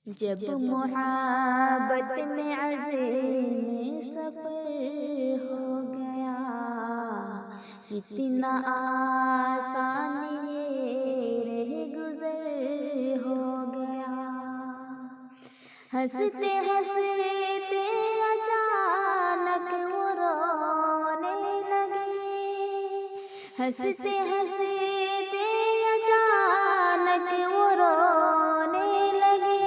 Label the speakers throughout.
Speaker 1: جب محبت میں عزم سفر ہو گیا، اتنا آسان یہ رہ گزر ہو گیا۔ ہنستے ہنستے اچانک وہ رونے لگے، ہنستے ہنستے اچانک وہ رونے لگے،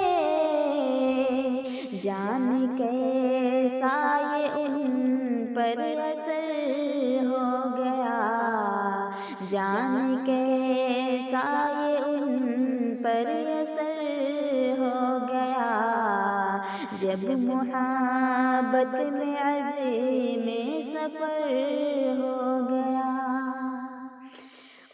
Speaker 1: جان کیسا یہ ان پر اثر ہو گیا، جان کیسا یہ ان پر اثر ہو گیا۔ جب محبت میں عزم سفر ہو گیا،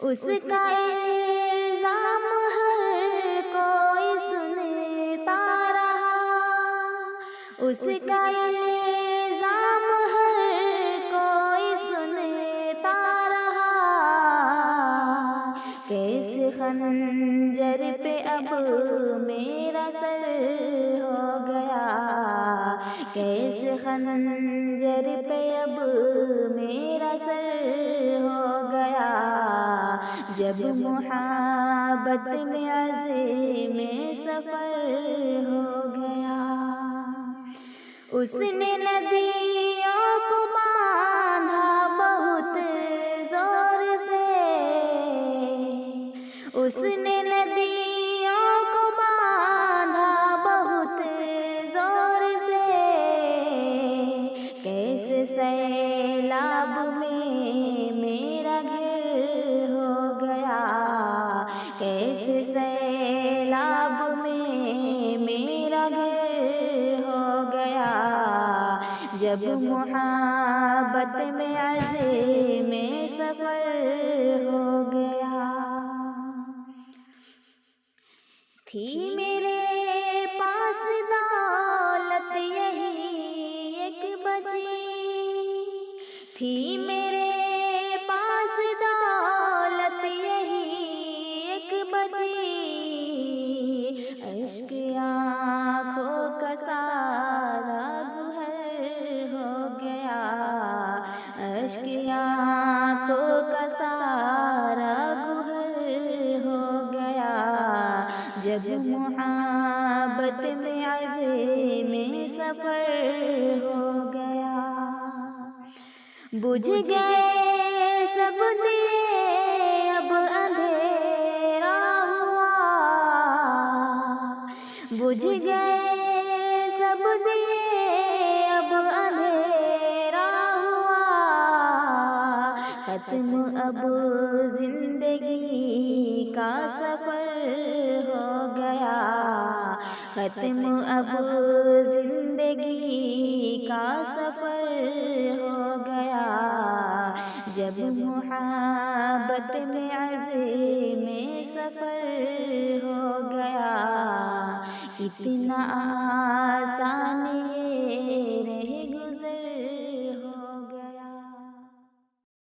Speaker 1: اس کا الزام ہر کوئی سنتا رہا، اس کا الزام ہر کوئی سنتا رہا، کیسے خنجر پہ اب میرا سر ہو گیا، کیسے خنجر پہ اب میرا سر ہو گیا۔ جب محبت میں عزم سفر ہو گیا، اس نے ندیوں کو باندھا بہت زور سے، اس نے ندیوں کو باندھا بہت زور سے، کیسے سیلاب میں میرا گھر ہو گیا، کیسے سیلاب میں میرا گھر ہو گیا۔ جب محبت میں عزم سفر ہو گیا، تھی میرے پاس دولت یہی ایک بچی، تھی میرے پاس دولت یہی ایک بچی، اشک آنکھوں کا سارا گہر ہو گیا، اشک آنکھوں کا سارا گہر ہو گیا۔ جب محبت میں عزم سفر ہو گیا، بجھ گئے سب دیے اب اندھیرا ہوا، بجھ گئے سب دیے اب اندھیرا ہوا، ختم اب زندگی کا سفر ہو گیا، ختم اب زندگی کا سفر ہو گیا۔ جب محبت میں عزم سفر ہو گیا، اتنا آسان یہ